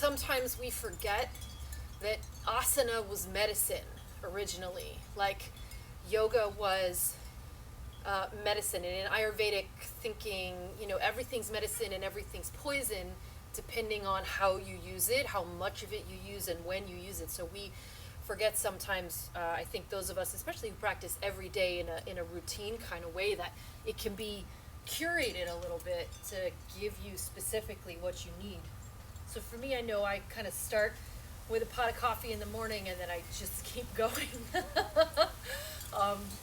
sometimes we forget that asana was medicine originally. Like yoga was medicine, and in Ayurvedic thinking, everything's medicine and everything's poison depending on how you use it, how much of it you use, and when you use it. So we forget sometimes, I think those of us, especially who practice every day in a routine kind of way, that it can be curated a little bit to give you specifically what you need. So for me, I know I kind of start with a pot of coffee in the morning and then I just keep going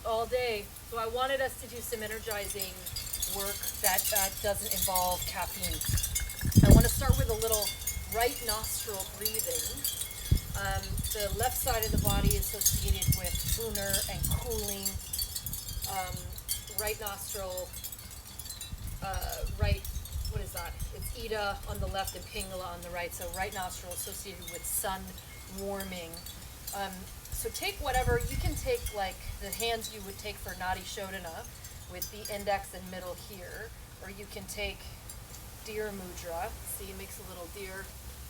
all day. So I wanted us to do some energizing work that doesn't involve caffeine. I want to start with a little right nostril breathing. The left side of the body is associated with lunar and cooling. Right nostril, right, what is that? It's Ida on the left and Pingala on the right. So right nostril associated with sun warming. So take whatever, you can take like the hands you would take for Nadi Shodhana with the index and middle here, or you can take deer mudra. See, it makes a little deer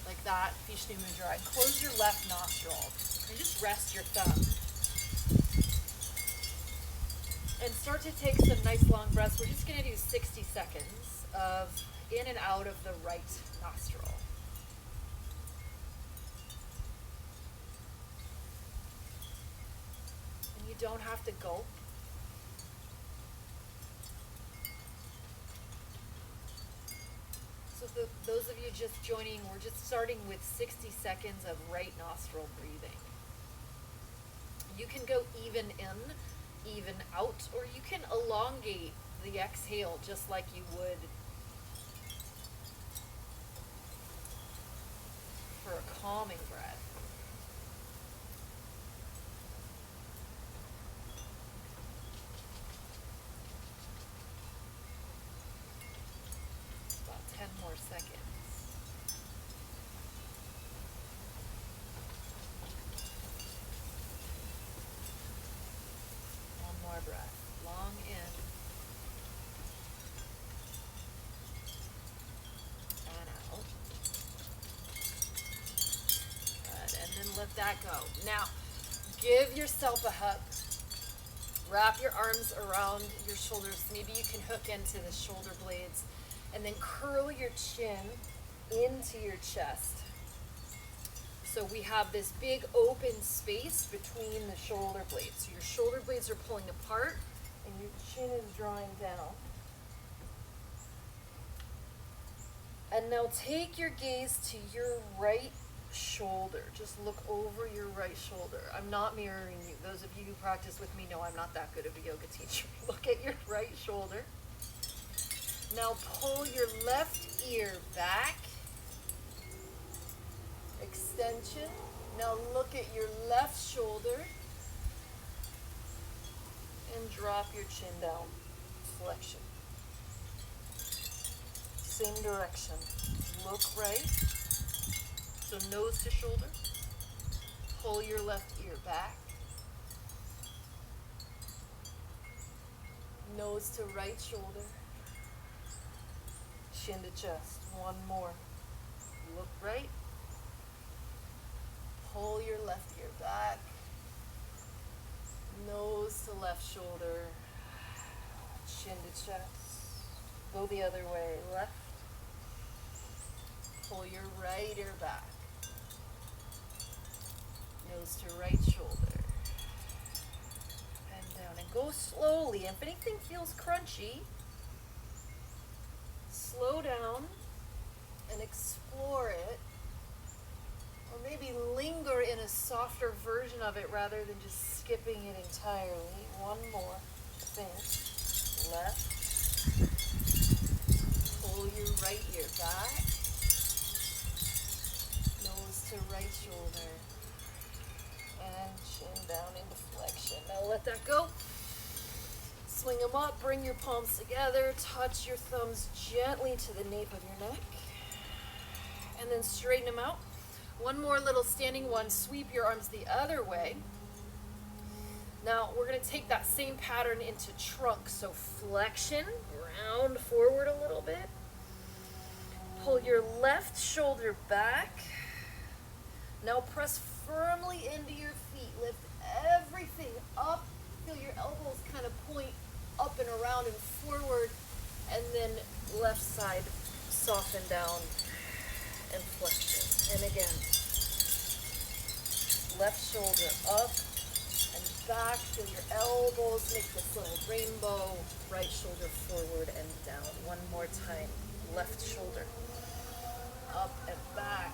like that, Vishnu mudra, and close your left nostril and just rest your thumb. And start to take some nice long breaths. We're just going to do 60 seconds of in and out of the right nostril. And you don't have to gulp. So those of you just joining, we're just starting with 60 seconds of right nostril breathing. You can go even in, even out, or you can elongate the exhale just like you would for a calming breath. About 10 more seconds. One more breath. Long in. And out. Good. And then let that go. Now, give yourself a hug. Wrap your arms around your shoulders. Maybe you can hook into the shoulder blades. And then curl your chin into your chest. So we have this big open space between the shoulder blades. So your shoulder blades are pulling apart and your chin is drawing down. And now take your gaze to your right shoulder. Just look over your right shoulder. I'm not mirroring you. Those of you who practice with me know I'm not that good of a yoga teacher. Look at your right shoulder. Now pull your left ear back. Extension. Now look at your left shoulder. And drop your chin down. Flexion. Same direction. Look right. So nose to shoulder. Pull your left ear back. Nose to right shoulder. Chin to chest. One more. Look right. Pull your left ear back. Nose to left shoulder. Chin to chest. Go the other way. Left. Pull your right ear back. Nose to right shoulder. And down. And go slowly. If anything feels crunchy, slow down and explore it. Or maybe linger in a softer version of it rather than just skipping it entirely. One more. Think. Left. Pull your right ear back. Nose to right shoulder. And chin down into flexion. Now let that go. Swing them up. Bring your palms together. Touch your thumbs gently to the nape of your neck. And then straighten them out. One more little standing one. Sweep your arms the other way. Now we're going to take that same pattern into trunk. So flexion, round forward a little bit. Pull your left shoulder back. Now press firmly into your feet. Lift everything up. Feel your elbows kind of point up and around and forward. And then left side soften down and flexion. And again, left shoulder up and back. Feel your elbows make this little rainbow. Right shoulder forward and down. One more time. Left shoulder up and back.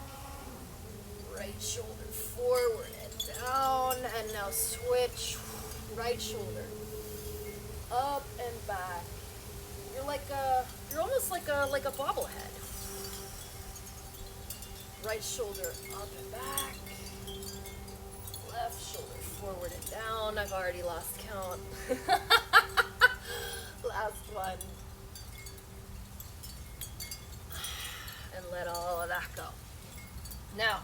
Right shoulder forward and down. And now switch. Right shoulder up and back. You're almost like a bobblehead. Right shoulder up and back. Left shoulder forward and down. I've already lost count. Last one. And let all of that go. Now,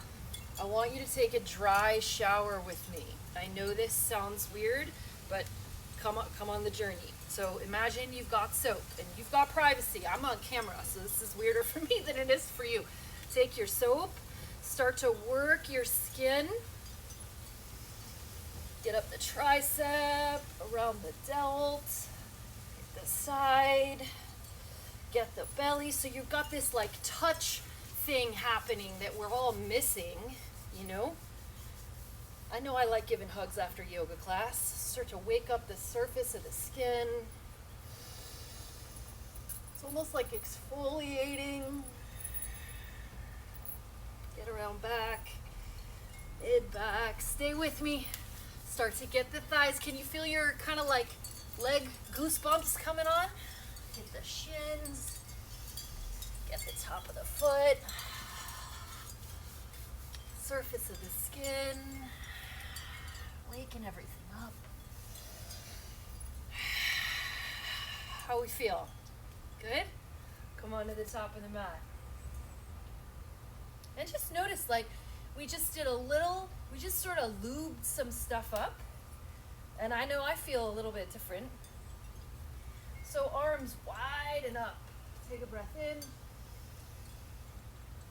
I want you to take a dry shower with me. I know this sounds weird, but come on the journey. So imagine you've got soap and you've got privacy. I'm on camera, so this is weirder for me than it is for you. Take your soap, start to work your skin. Get up the tricep, around the delt, hit the side, get the belly. So you've got this like touch thing happening that we're all missing, you know? I know I like giving hugs after yoga class. Start to wake up the surface of the skin. It's almost like exfoliating. Get around back, mid back. Stay with me. Start to get the thighs. Can you feel your kind of like leg goosebumps coming on? Hit the shins. Get the top of the foot. Surface of the skin. Waking everything up. How we feel? Good? Come on to the top of the mat. And just notice, like, we just sort of lubed some stuff up. And I know I feel a little bit different. So arms wide and up. Take a breath in.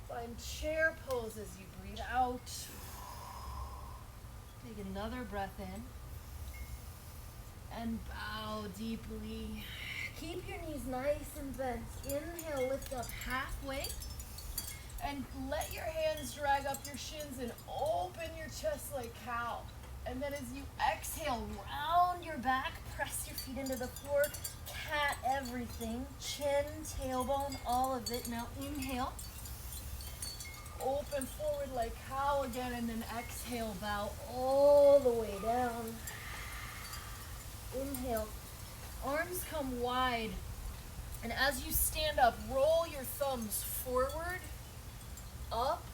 Find chair pose as you breathe out. Take another breath in. And bow deeply. Keep your knees nice and bent. Inhale, lift up halfway. And let your hands drag up your shins and open your chest like cow. And then as you exhale, round your back, press your feet into the floor, cat everything, chin, tailbone, all of it. Now inhale, open forward like cow again, and then exhale, bow all the way down. Inhale, arms come wide, and as you stand up, roll your thumbs forward, up,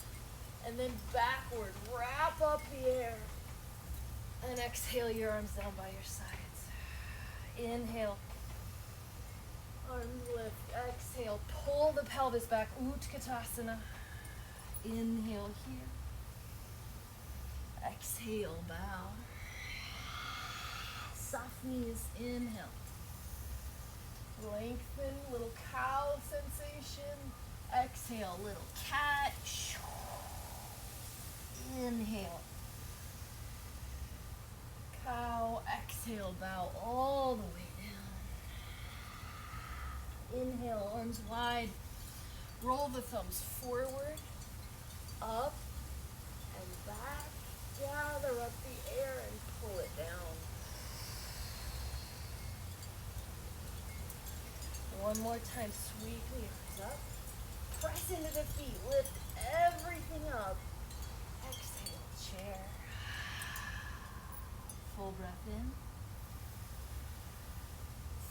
and then backward. Wrap up the air. And exhale your arms down by your sides. Inhale. Arms lift. Exhale. Pull the pelvis back. Utkatasana. Inhale here. Exhale, bow. Soft knees. Inhale. Lengthen, little cow sensation. Exhale, little cat. Inhale. Cow. Exhale, bow all the way down. Inhale, arms wide. Roll the thumbs forward, up, and back. Gather up the air and pull it down. One more time, sweep the arms up. Press into the feet, lift everything up. Exhale, chair. Full breath in.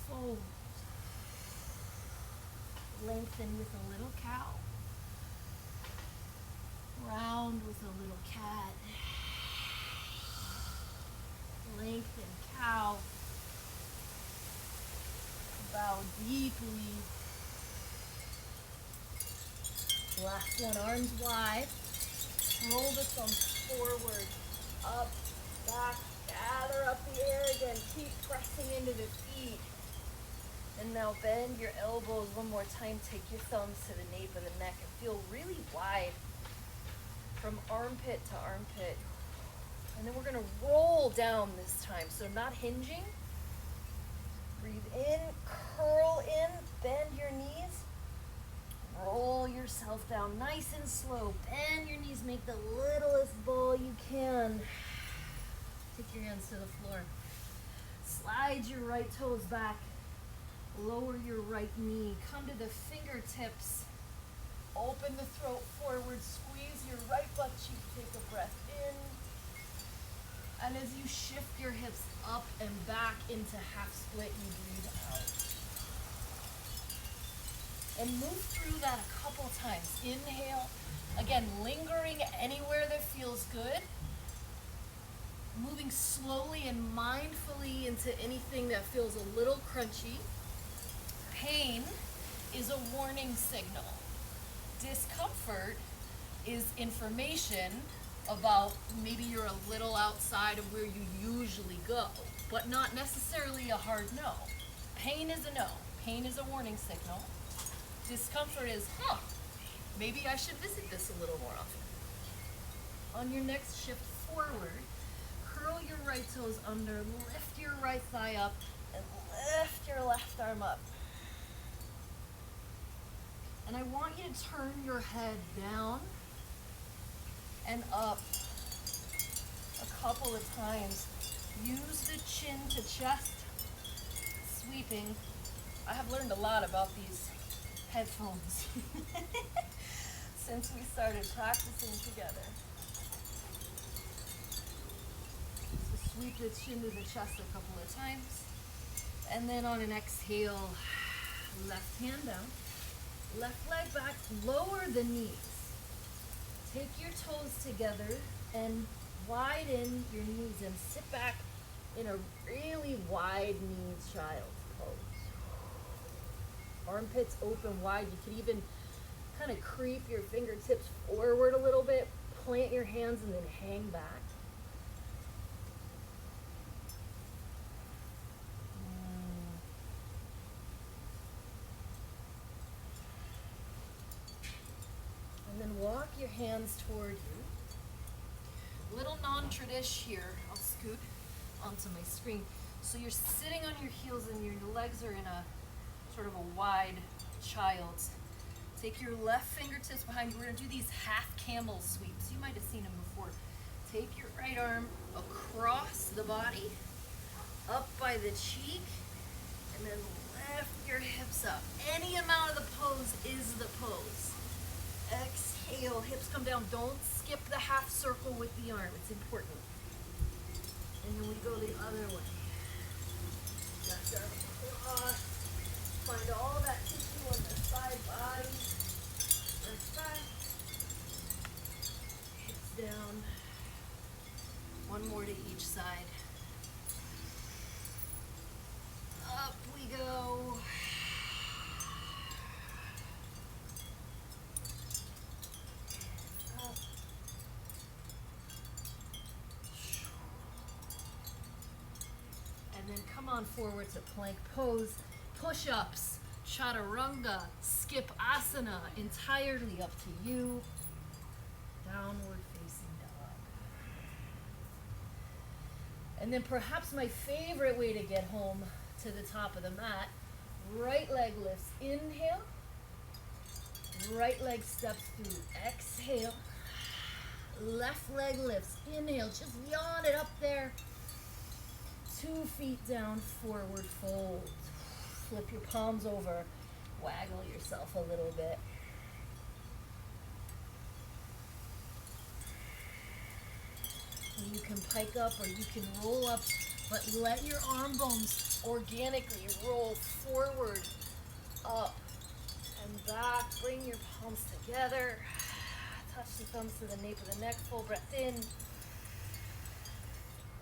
Fold. Lengthen with a little cow. Round with a little cat. Lengthen cow. Bow deeply. Last one, arms wide. Roll the thumbs forward, up, back. Gather up the air again. Keep pressing into the feet. And now bend your elbows one more time. Take your thumbs to the nape of the neck and feel really wide from armpit to armpit. And then we're going to roll down this time. So not hinging. Breathe in, curl in, bend your knees. Roll yourself down nice and slow. Bend your knees, make the littlest bowl you can. Take your hands to the floor. Slide your right toes back. Lower your right knee. Come to the fingertips. Open the throat forward. Squeeze your right butt cheek. Take a breath in. And as you shift your hips up and back into half split, you breathe out. And move through that a couple times. Inhale. Again, lingering anywhere that feels good. Moving slowly and mindfully into anything that feels a little crunchy. Pain is a warning signal. Discomfort is information about maybe you're a little outside of where you usually go, but not necessarily a hard no. Pain is a no. Pain is a warning signal. Discomfort is, maybe I should visit this a little more often. On your next shift forward, curl your right toes under, lift your right thigh up, and lift your left arm up. And I want you to turn your head down and up a couple of times. Use the chin to chest, sweeping. I have learned a lot about these headphones since we started practicing together. So sweep the chin to the chest a couple of times. And then on an exhale, left hand down. Left leg back, lower the knees. Take your toes together and widen your knees and sit back in a really wide knee child's pose. Armpits open wide. You could even kind of creep your fingertips forward a little bit, plant your hands and then hang back. And then walk your hands toward you. Little non-tradish here. I'll scoot onto my screen. So you're sitting on your heels and your legs are in a sort of a wide child's. Take your left fingertips behind you. We're going to do these half camel sweeps. You might have seen them before. Take your right arm across the body, up by the cheek, and then lift your hips up. Any amount of the pose is the pose. Exhale, hips come down. Don't skip the half circle with the arm. It's important. And then we go the other way. Left arm across. Find all that tissue on the side body. Left back. Hips down. One more to each side. Up we go. Up. And then come on forward to plank pose. Push-ups, chaturanga, skip asana, entirely up to you. Downward facing dog. And then perhaps my favorite way to get home to the top of the mat, right leg lifts, inhale, right leg steps through, exhale, left leg lifts, inhale, just yawn it up there, 2 feet down, forward fold. Flip your palms over, waggle yourself a little bit. And you can pike up or you can roll up, but let your arm bones organically roll forward, up, and back. Bring your palms together. Touch the thumbs to the nape of the neck. Full breath in.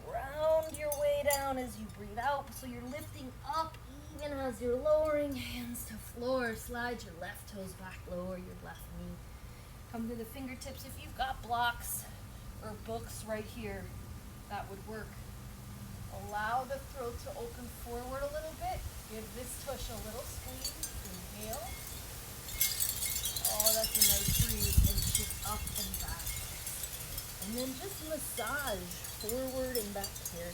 Round your way down as you breathe out. So you're lifting up even as you're lowering, hands to floor. Slide your left toes back, lower your left knee. Come to the fingertips. If you've got blocks or books right here, that would work. Allow the throat to open forward a little bit. Give this tush a little squeeze. Inhale. Oh, that's a nice breathe. And shift up and back. And then just massage forward and back here.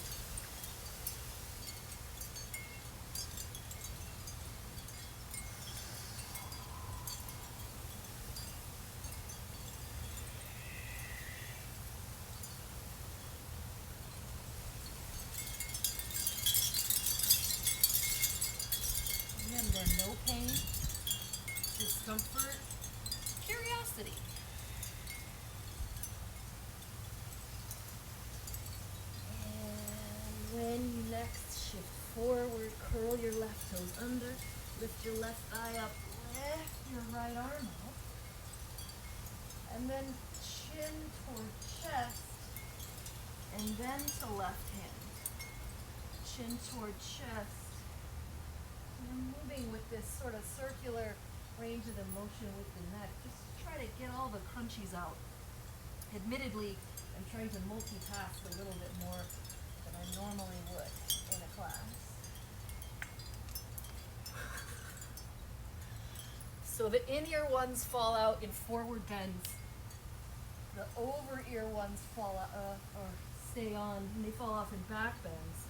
Remember, no pain, discomfort, curiosity. And when you next shift forward, curl your left toes under, lift your left eye up, lift your right arm up, and then chin toward chest, and then to left hand. Chin toward chest. And moving with this sort of circular range of the motion with the neck, just try to get all the crunchies out. Admittedly, I'm trying to multitask a little bit more than I normally would in a class. So the in-ear ones fall out in forward bends. The over-ear ones fall out, or stay on, and they fall off in back bends.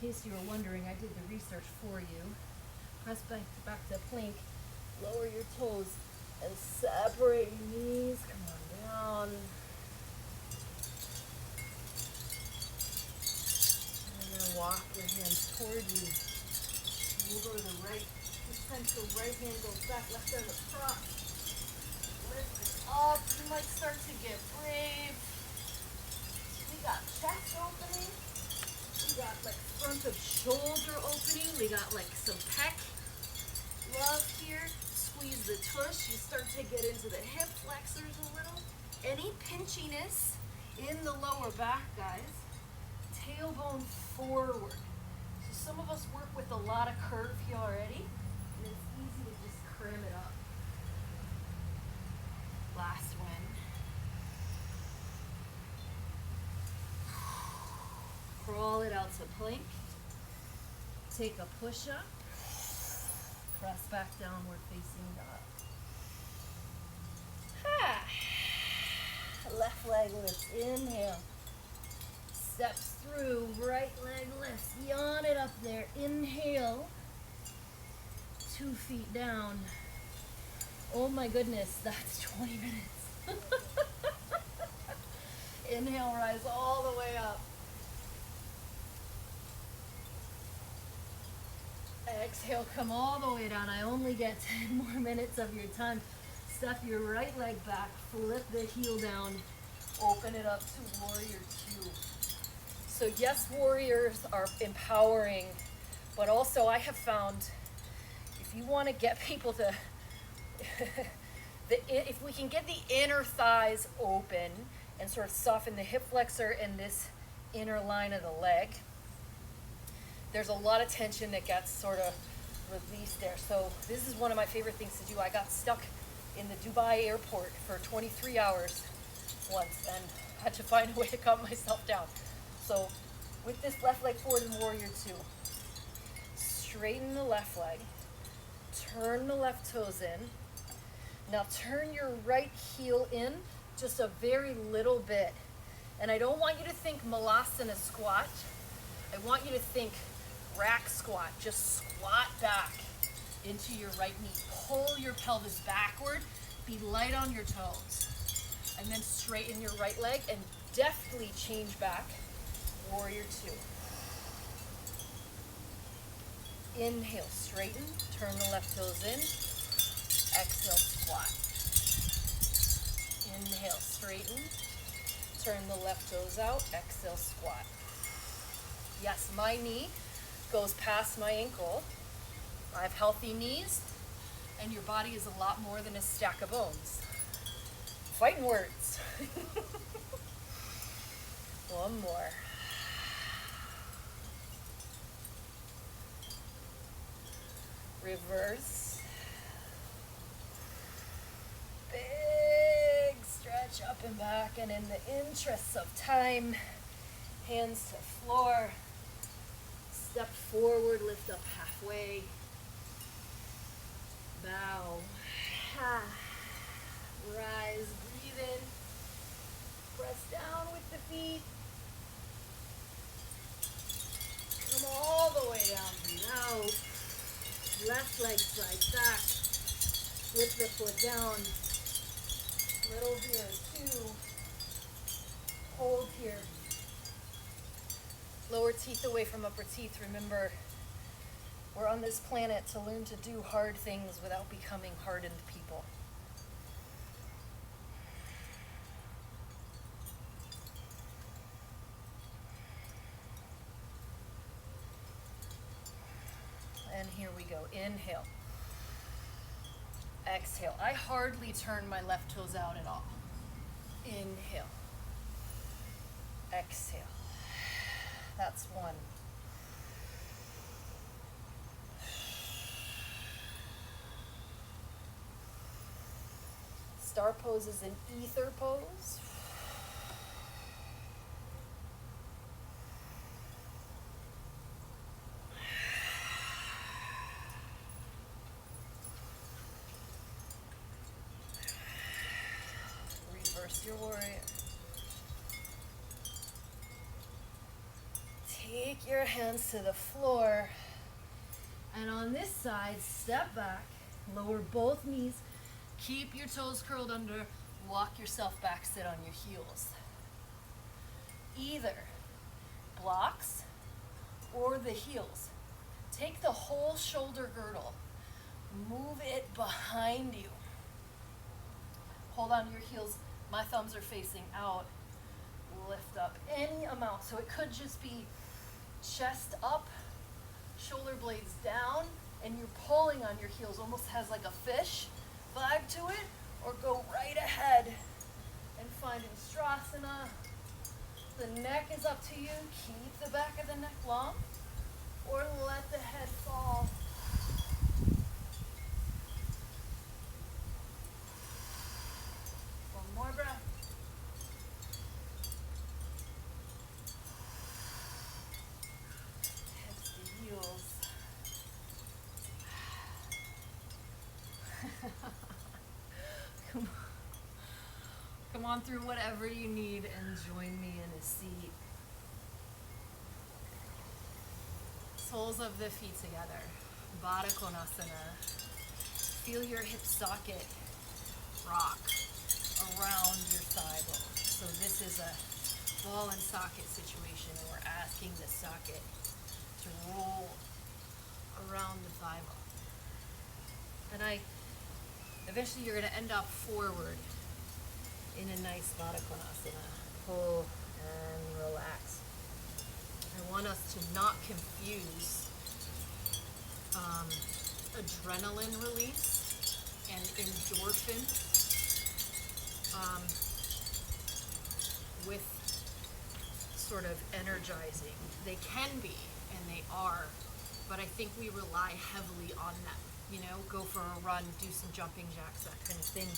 In case you were wondering, I did the research for you. Press back to plank, lower your toes, and separate your knees. Come on down. And then walk your hands toward you. We'll go to the right. This time, so right hand goes back, left arm across. Lift it up. You might start to get brave. We got chest opening. We got like front of shoulder opening. We got like some pec love here. Squeeze the tush. You start to get into the hip flexors a little. Any pinchiness in the lower back, guys. Tailbone forward. So some of us work with a lot of curve here already, and it's easy to just cram it up. Last one. Crawl it out to plank. Take a push-up. Press back downward facing dog. Ha! Left leg lifts. Inhale. Steps through. Right leg lifts. Yawn it up there. Inhale. 2 feet down. Oh my goodness, that's 20 minutes. Inhale, rise all the way up. Exhale, come all the way down. I only get 10 more minutes of your time. Step your right leg back, flip the heel down, open it up to warrior two. So yes, warriors are empowering, but also I have found if you want to get people to, if we can get the inner thighs open and sort of soften the hip flexor and this inner line of the leg, there's a lot of tension that gets sort of released there. So this is one of my favorite things to do. I got stuck in the Dubai airport for 23 hours once and had to find a way to calm myself down. So with this left leg forward in warrior two, straighten the left leg, turn the left toes in. Now turn your right heel in just a very little bit. And I don't want you to think malasana squat. I want you to think rack squat. Just squat back into your right knee. Pull your pelvis backward. Be light on your toes. And then straighten your right leg and deftly change back. Warrior two. Inhale, straighten. Turn the left toes in. Exhale, squat. Inhale, straighten. Turn the left toes out. Exhale, squat. Yes, my knee goes past my ankle. I have healthy knees, and your body is a lot more than a stack of bones. Fighting words. One more. Reverse. Big stretch up and back, and in the interests of time, hands to floor. Step forward, lift up halfway. Bow. Rise, breathe in. Press down with the feet. Come all the way down, breathe out. Left leg side back. Flip the foot down. Little here, 2. Hold here. Lower teeth away from upper teeth. Remember, we're on this planet to learn to do hard things without becoming hardened people. And here we go. Inhale. Exhale. I hardly turn my left toes out at all. Inhale. Exhale. That's 1. Star pose is an ether pose. Reverse your warrior. Take your hands to the floor. And on this side, step back, lower both knees. Keep your toes curled under. Walk yourself back, sit on your heels. Either blocks or the heels. Take the whole shoulder girdle. Move it behind you. Hold on to your heels. My thumbs are facing out. Lift up any amount. So it could just be chest up, shoulder blades down, and you're pulling on your heels. Almost has like a fish vibe to it. Or go right ahead and find Ustrasana. The neck is up to you. Keep the back of the neck long. Or let the head fall. One more breath. Hips to heels. Come on through whatever you need and join me in a seat. Soles of the feet together. Baddha Konasana. Feel your hip socket rock around your thigh bone. So this is a ball and socket situation, and we're asking the socket to roll around the thigh bone. And eventually you're going to end up forward in a nice Baddha Konasana. Pull and relax. I want us to not confuse adrenaline release and endorphin with sort of energizing. They can be, and they are, but I think we rely heavily on them. You know, go for a run, do some jumping jacks, that kind of thing.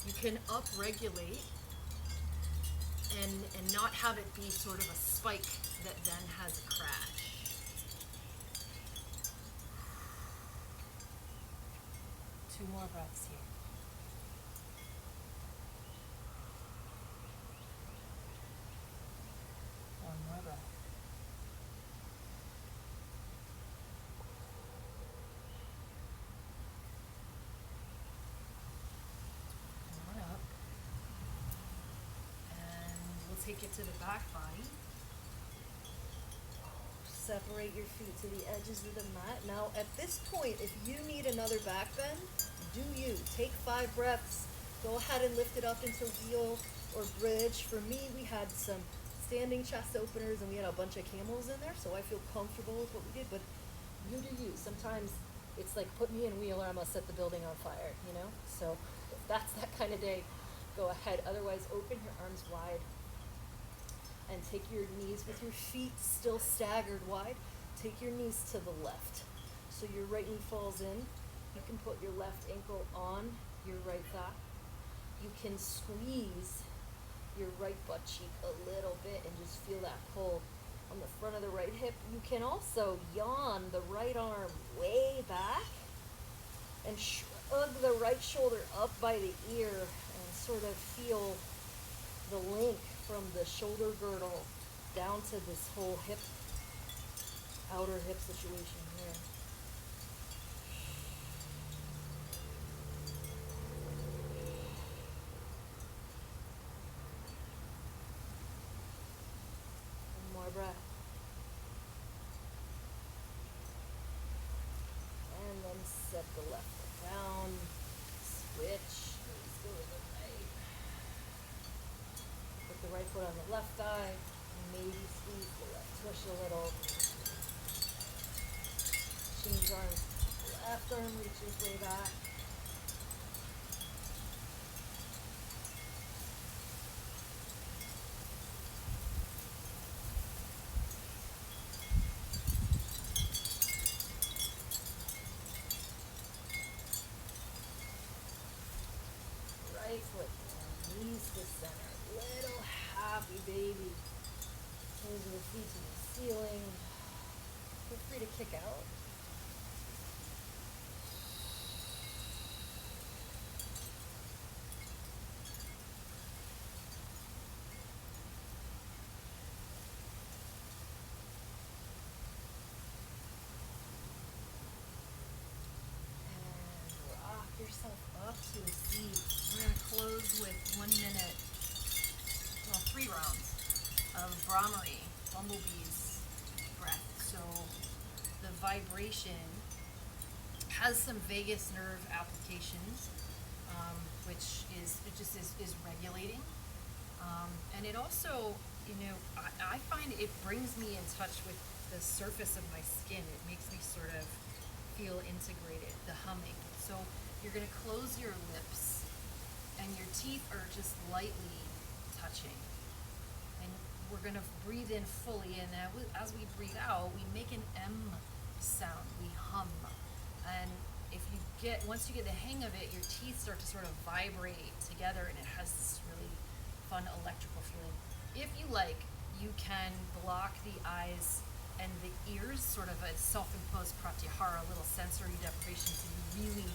You can upregulate and not have it be sort of a spike that then has a crash. Two more breaths here. One more breath. Come on up. And we'll take it to the back body. Separate your feet to the edges of the mat. Now, at this point, if you need another back bend, do you. Take 5 breaths. Go ahead and lift it up into wheel or bridge. For me, we had some standing chest openers and we had a bunch of camels in there, so I feel comfortable with what we did, but you do you. Sometimes it's like, put me in wheel or I'm going to set the building on fire, you know? So if that's that kind of day, go ahead. Otherwise, open your arms wide. And take your knees with your feet still staggered wide. Take your knees to the left. So your right knee falls in. You can put your left ankle on your right thigh. You can squeeze your right butt cheek a little bit and just feel that pull on the front of the right hip. You can also yawn the right arm way back and shrug the right shoulder up by the ear and sort of feel the link from the shoulder girdle down to this whole hip, outer hip situation here. One more breath. And then set the left foot down. Switch. Let's go to the right. Put the right foot on the left thigh. Maybe squeeze the left tush a little. Change arms. Left arm reaches way back. Right foot down, knees to center. Little happy baby. Toes of the feet to the ceiling. Feel free to kick out. And rock yourself up to a seat. We're going to close with 1 minute, well, 3 rounds of Brahmari, bumblebees breath. So the vibration has some vagus nerve applications, which is regulating. And it also, I find it brings me in touch with the surface of my skin. It makes me sort of feel integrated, the humming. So you're going to close your lips and your teeth are just lightly touching. And we're going to breathe in fully, and as we breathe out, we make an M sound, we hum. And once you get the hang of it, your teeth start to sort of vibrate together, and it has this really fun electrical feeling. If you like, you can block the eyes and the ears, sort of a self-imposed pratyahara, a little sensory deprivation, so you really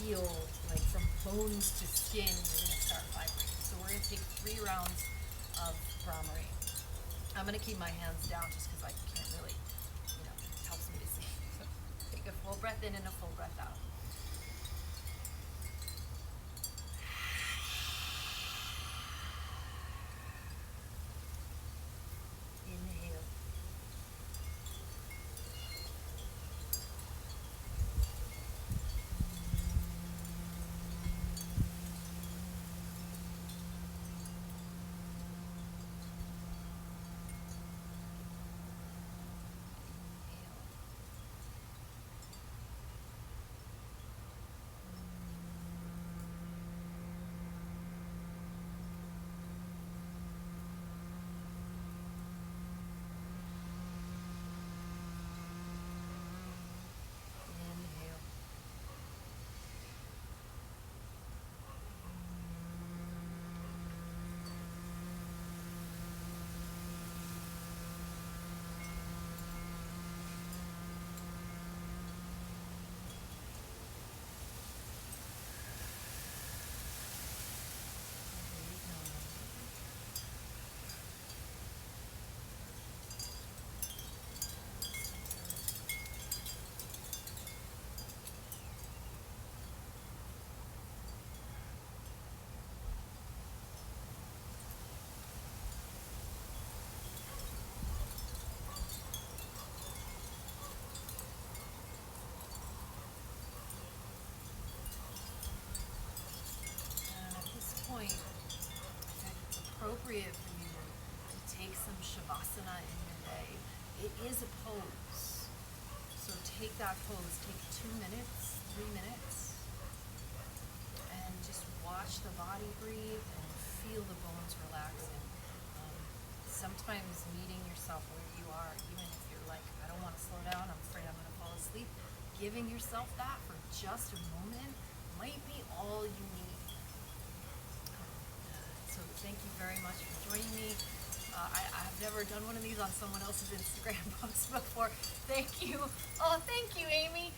feel like from bones to skin, you're going to start vibrating. So we're going to take 3 rounds of Brahmari. I'm going to keep my hands down just because I can't really, it helps me to see. So take a full breath in and a full breath out. Inhale. Inhale. And at this point, it's appropriate for you to take some shavasana in your day. It is a pose. So take that pose, take 2 minutes, 3 minutes, and just watch the body breathe and feel the bones relaxing. Sometimes meeting yourself where you are, even if you're like, I don't want to slow down, I'm afraid I'm going to fall asleep, giving yourself that for just a moment might be all you need. So thank you very much for joining me. I've never done one of these on someone else's Instagram post before. Thank you. Oh, thank you, Amy.